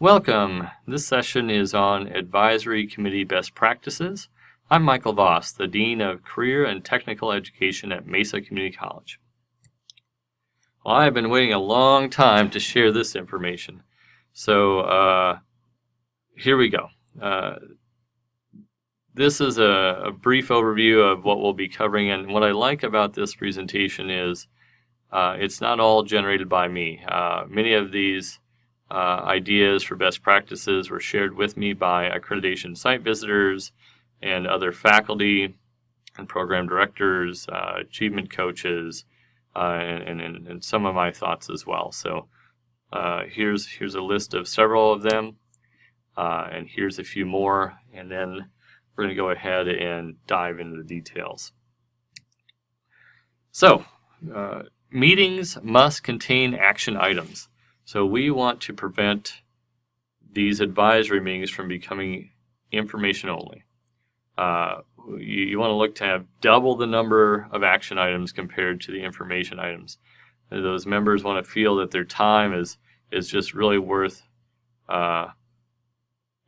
Welcome. This session is on Advisory Committee Best Practices. I'm Michael Voss, the Dean of Career and Technical Education at Mesa Community College. Well, I've been waiting a long time to share this information. So here we go. This is a brief overview of what we'll be covering, and what I like about this presentation is it's not all generated by me. Many of these ideas for best practices were shared with me by accreditation site visitors and other faculty and program directors, achievement coaches, and some of my thoughts as well. So here's a list of several of them, and here's a few more, and then we're going to go ahead and dive into the details. So meetings must contain action items. So we want to prevent these advisory meetings from becoming information only. You want to look to have double the number of action items compared to the information items. And those members want to feel that their time is just really worth,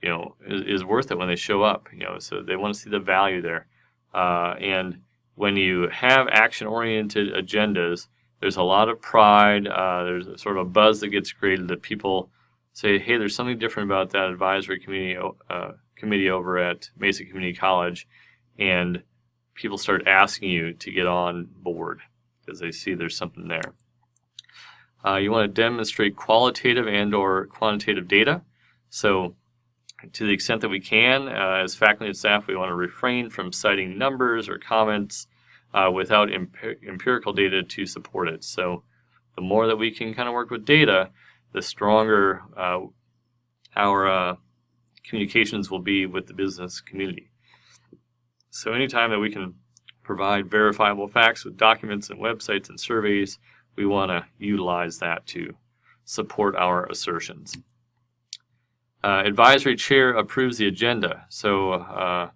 is worth it when they show up. So they want to see the value there. And when you have action-oriented agendas, there's a lot of pride. There's a sort of a buzz that gets created that people say, hey, there's something different about that advisory committee over at Mesa Community College, and people start asking you to get on board because they see there's something there. You want to demonstrate qualitative and or quantitative data. So to the extent that we can, as faculty and staff, we want to refrain from citing numbers or comments without empirical data to support it. So the more that we can kind of work with data, the stronger our communications will be with the business community. So anytime that we can provide verifiable facts with documents and websites and surveys, we want to utilize that to support our assertions. Advisory chair approves the agenda. So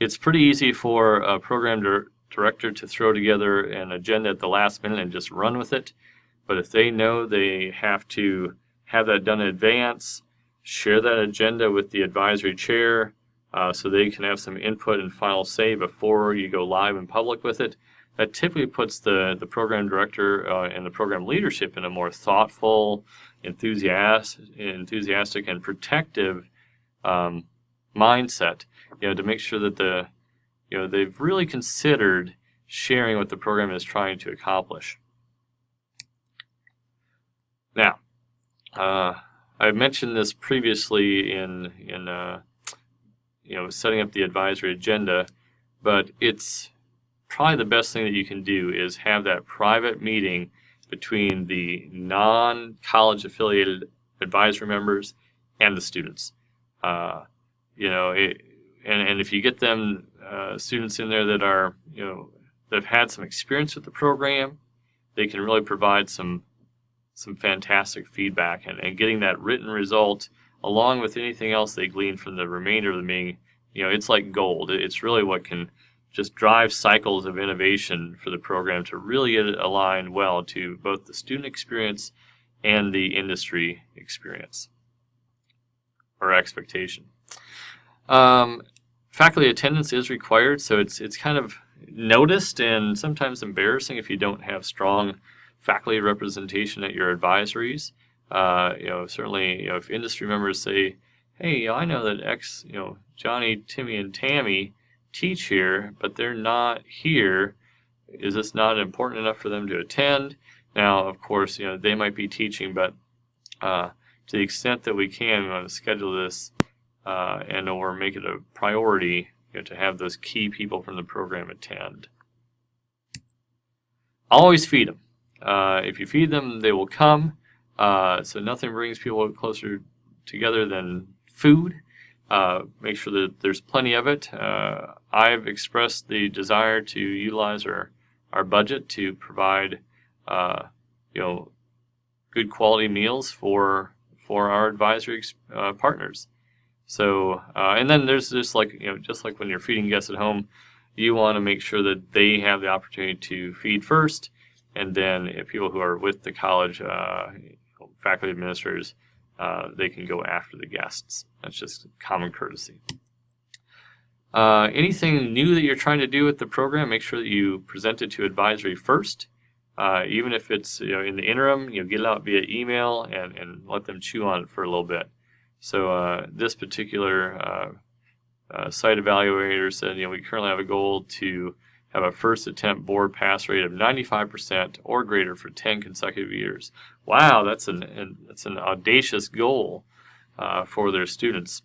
it's pretty easy for a program director to throw together an agenda at the last minute and just run with it. But if they know they have to have that done in advance, share that agenda with the advisory chair so they can have some input and final say before you go live in public with it. That typically puts the program director and the program leadership in a more thoughtful, enthusiastic and protective mindset, to make sure that they've really considered sharing what the program is trying to accomplish. Now, I mentioned this previously in setting up the advisory agenda, but it's probably the best thing that you can do is have that private meeting between the non-college affiliated advisory members and the students. And if you get them students in there that are that have had some experience with the program, they can really provide some fantastic feedback, and getting that written result along with anything else they glean from the remainder of the meeting, it's like gold. It's really what can just drive cycles of innovation for the program to really get it aligned well to both the student experience and the industry experience or expectation. Faculty attendance is required, so it's kind of noticed and sometimes embarrassing if you don't have strong faculty representation at your advisories. Certainly, if industry members say, hey, I know that X, Johnny, Timmy, and Tammy teach here, but they're not here. Is this not important enough for them to attend? Now, of course, they might be teaching, but to the extent that we can, we want to schedule this or make it a priority to have those key people from the program attend. Always feed them. If you feed them, they will come. So nothing brings people closer together than food. Make sure that there's plenty of it. I've expressed the desire to utilize our budget to provide good quality meals for our advisory partners. So and then there's just like when you're feeding guests at home, you want to make sure that they have the opportunity to feed first, and then if people who are with the college faculty administrators they can go after the guests. That's just common courtesy. Anything new that you're trying to do with the program, make sure that you present it to advisory first. Even if it's in the interim, get it out via email and let them chew on it for a little bit. So this particular site evaluator said, we currently have a goal to have a first attempt board pass rate of 95% or greater for 10 consecutive years. Wow, that's an audacious goal for their students.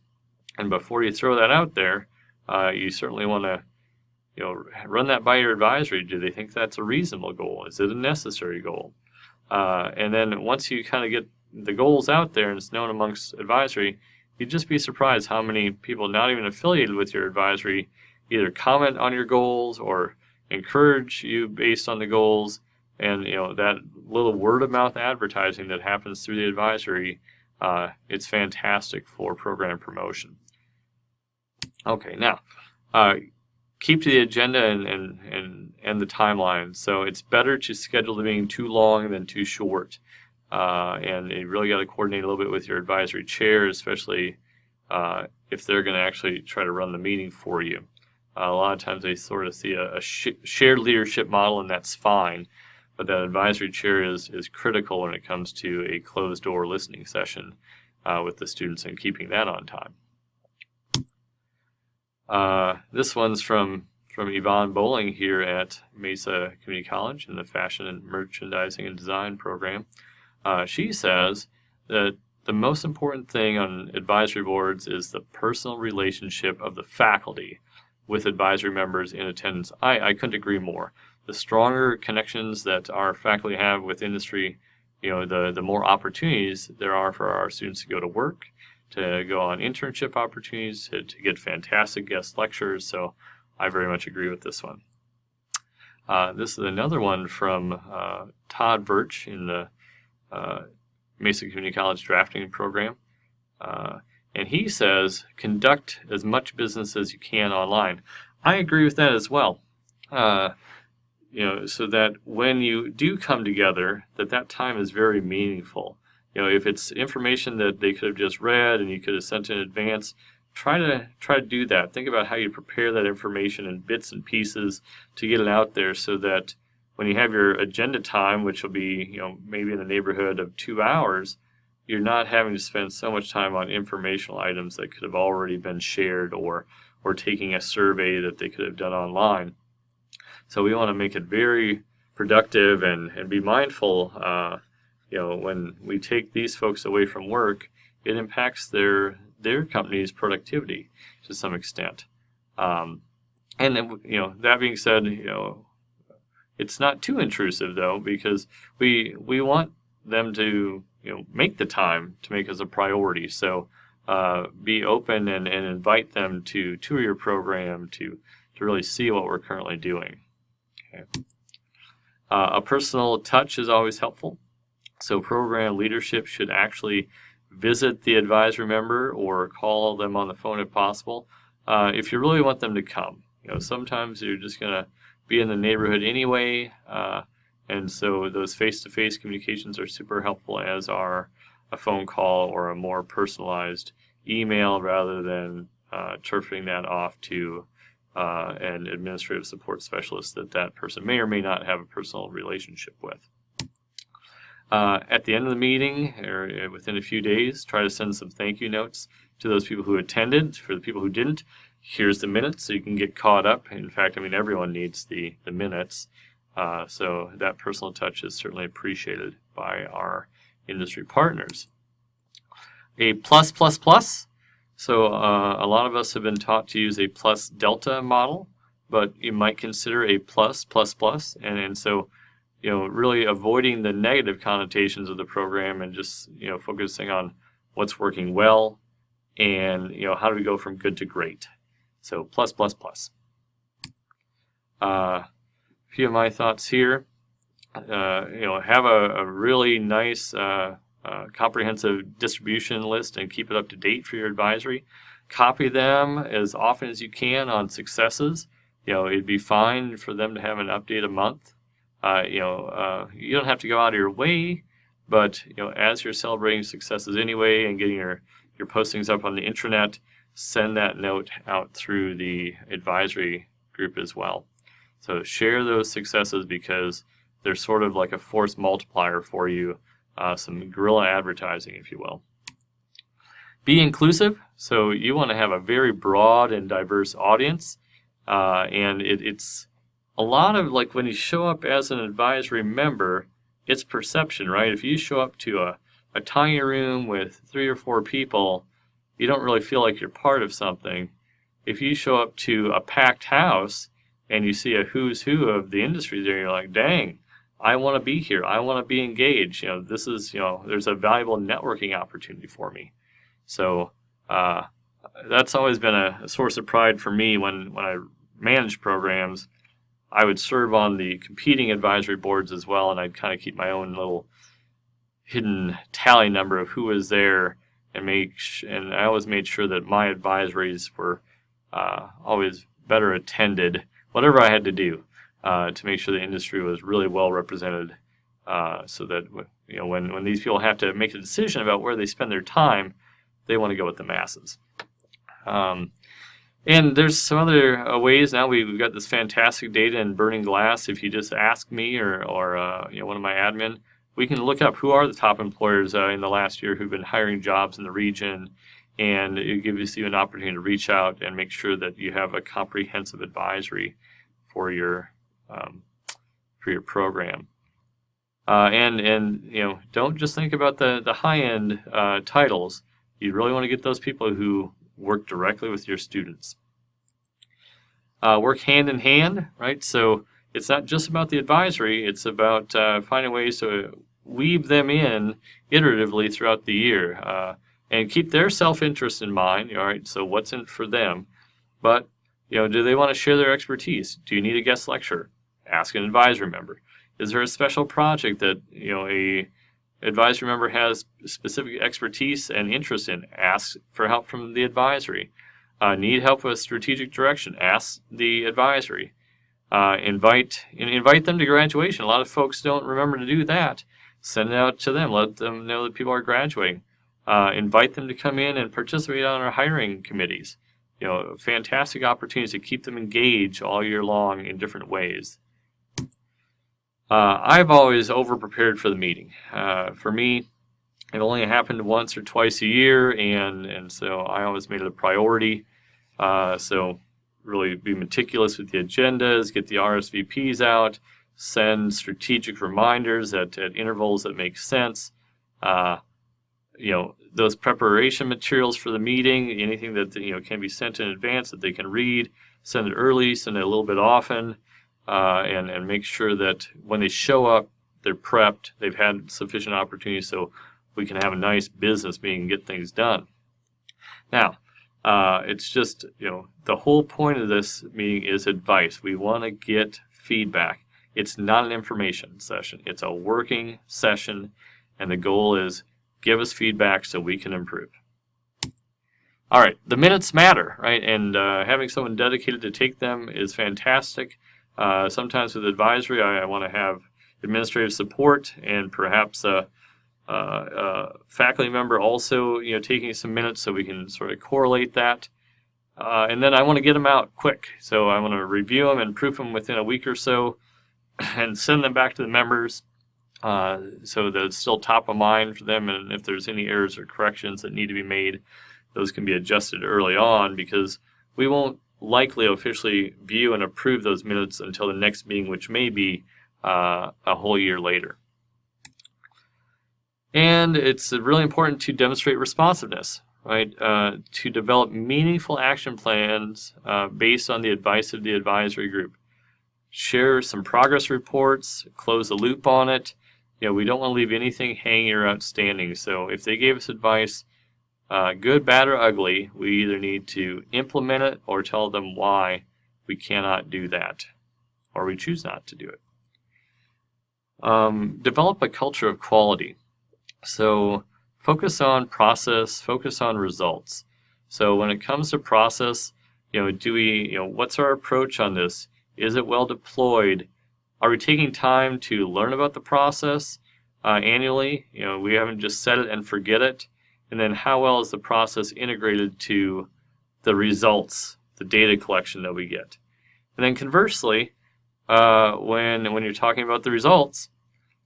And before you throw that out there, you certainly want to run that by your advisory. Do they think that's a reasonable goal? Is it a necessary goal? And then once you kind of get the goals out there and it's known amongst advisory, you'd just be surprised how many people not even affiliated with your advisory either comment on your goals or encourage you based on the goals. And that little word-of-mouth advertising that happens through the advisory, it's fantastic for program promotion. Okay, now keep to the agenda and the timeline. So it's better to schedule the meeting too long than too short. And you really got to coordinate a little bit with your advisory chair, especially if they're going to actually try to run the meeting for you. A lot of times they sort of see a shared leadership model, and that's fine. But that advisory chair is critical when it comes to a closed-door listening session with the students and keeping that on time. This one's from Yvonne Bowling here at Mesa Community College in the Fashion and Merchandising and Design program. She says that the most important thing on advisory boards is the personal relationship of the faculty with advisory members in attendance. I couldn't agree more. The stronger connections that our faculty have with industry, the more opportunities there are for our students to go to work, to go on internship opportunities, to get fantastic guest lectures. So I very much agree with this one. This is another one from Todd Birch in the Mesa Community College drafting program. And he says, conduct as much business as you can online. I agree with that as well. So that when you do come together, that time is very meaningful. If it's information that they could have just read and you could have sent in advance, try to do that. Think about how you prepare that information in bits and pieces to get it out there, so that when you have your agenda time, which will be maybe in the neighborhood of 2 hours, you're not having to spend so much time on informational items that could have already been shared, or taking a survey that they could have done online. So we want to make it very productive and be mindful. When we take these folks away from work, it impacts their company's productivity to some extent. And then, that being said, it's not too intrusive though, because we want them to make the time to make us a priority. So be open and invite them to tour your program to really see what we're currently doing. Okay. A personal touch is always helpful. So program leadership should actually visit the advisory member or call them on the phone if possible, if you really want them to come. Sometimes you're just going to be in the neighborhood anyway, and so those face-to-face communications are super helpful, as are a phone call or a more personalized email, rather than turfing that off to an administrative support specialist that person may or may not have a personal relationship with. At the end of the meeting, or within a few days, try to send some thank you notes to those people who attended. For the people who didn't, here's the minutes so you can get caught up. In fact, everyone needs the minutes. So that personal touch is certainly appreciated by our industry partners. A plus. So a lot of us have been taught to use a plus delta model, but you might consider a plus. And so, really avoiding the negative connotations of the program and just, focusing on what's working well and, how do we go from good to great. So plus. A few of my thoughts here. Have a really nice comprehensive distribution list and keep it up to date for your advisory. Copy them as often as you can on successes. It'd be fine for them to have an update a month. You don't have to go out of your way, But as you're celebrating successes anyway and getting your postings up on the intranet, send that note out through the advisory group as well. So share those successes because they're sort of like a force multiplier for you, some guerrilla advertising, if you will. Be inclusive. So you want to have a very broad and diverse audience. And it's a lot of like when you show up as an advisory member, it's perception, right? If you show up to a tiny room with 3 or 4 people, you don't really feel like you're part of something. If you show up to a packed house and you see a who's who of the industry there, you're like, dang, I want to be here. I want to be engaged. This is, there's a valuable networking opportunity for me. So that's always been a source of pride for me when I managed programs. I would serve on the competing advisory boards as well, and I'd kind of keep my own little hidden tally number of who was there, and I always made sure that my advisories were always better attended, whatever I had to do to make sure the industry was really well represented, so that when these people have to make a decision about where they spend their time, they want to go with the masses. And there's some other ways now. We've got this fantastic data in Burning Glass. If you just ask me or one of my admin, we can look up who are the top employers in the last year who've been hiring jobs in the region, and it gives you an opportunity to reach out and make sure that you have a comprehensive advisory for your program. And don't just think about the high-end titles. You really want to get those people who work directly with your students. Work hand in hand, right? So it's not just about the advisory, it's about finding ways to weave them in iteratively throughout the year and keep their self-interest in mind, all right? So what's in it for them? But, do they want to share their expertise? Do you need a guest lecturer? Ask an advisory member. Is there a special project that, a advisory member has specific expertise and interest in? Ask for help from the advisory. Need help with strategic direction? Ask the advisory. Invite them to graduation. A lot of folks don't remember to do that. Send it out to them. Let them know that people are graduating. Invite them to come in and participate on our hiring committees. Fantastic opportunities to keep them engaged all year long in different ways. I've always over-prepared for the meeting. For me, it only happened once or twice a year, and so I always made it a priority. So really be meticulous with the agendas, get the RSVPs out, send strategic reminders at intervals that make sense. Those preparation materials for the meeting, anything that can be sent in advance that they can read, send it early, send it a little bit often. And make sure that when they show up, they're prepped, they've had sufficient opportunity so we can have a nice business meeting and get things done. Now, it's just, the whole point of this meeting is advice. We want to get feedback. It's not an information session. It's a working session, and the goal is give us feedback so we can improve. All right, the minutes matter, right? And having someone dedicated to take them is fantastic. Sometimes with advisory, I want to have administrative support and perhaps a faculty member also, taking some minutes so we can sort of correlate that. And then I want to get them out quick. So I want to review them and proof them within a week or so and send them back to the members so that it's still top of mind for them. And if there's any errors or corrections that need to be made, those can be adjusted early on because we won't likely officially view and approve those minutes until the next meeting, which may be a whole year later. And it's really important to demonstrate responsiveness, right? To develop meaningful action plans based on the advice of the advisory group. Share some progress reports, close the loop on it. We don't want to leave anything hanging or outstanding. So if they gave us advice, good, bad, or ugly, we either need to implement it or tell them why we cannot do that, or we choose not to do it. Develop a culture of quality. So focus on process, focus on results. So when it comes to process, what's our approach on this? Is it well deployed? Are we taking time to learn about the process? annually? We haven't just set it and forget it. And then how well is the process integrated to the results, the data collection that we get? And then conversely, when you're talking about the results,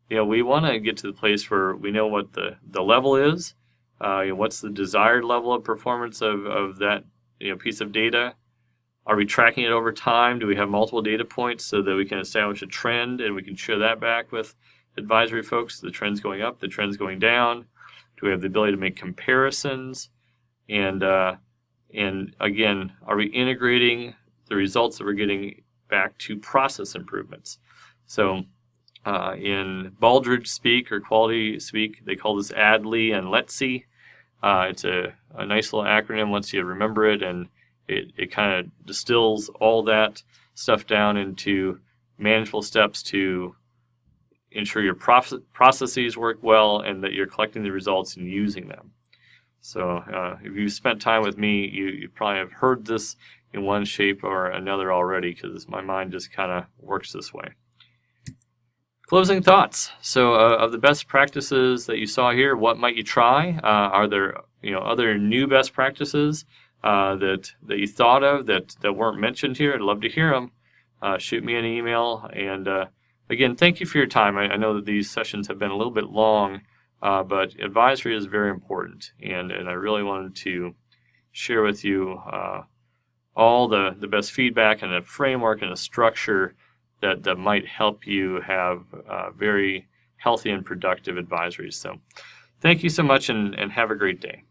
we want to get to the place where we know what the level is, what's the desired level of performance of that piece of data. Are we tracking it over time? Do we have multiple data points so that we can establish a trend and we can share that back with advisory folks? The trend's going up, the trend's going down. Do we have the ability to make comparisons? And again, are we integrating the results that we're getting back to process improvements? So in Baldrige speak or quality speak, they call this ADLI and LETC. It's a nice little acronym once you remember it, and it kind of distills all that stuff down into manageable steps to ensure your processes work well and that you're collecting the results and using them. So if you've spent time with me, you probably have heard this in one shape or another already, because my mind just kind of works this way. Closing thoughts. So of the best practices that you saw here, what might you try? Are there other new best practices that you thought of that weren't mentioned here? I'd love to hear them. Shoot me an email. And again, thank you for your time. I know that these sessions have been a little bit long, but advisory is very important. And I really wanted to share with you all the best feedback and a framework and a structure that might help you have very healthy and productive advisories. So thank you so much, and have a great day.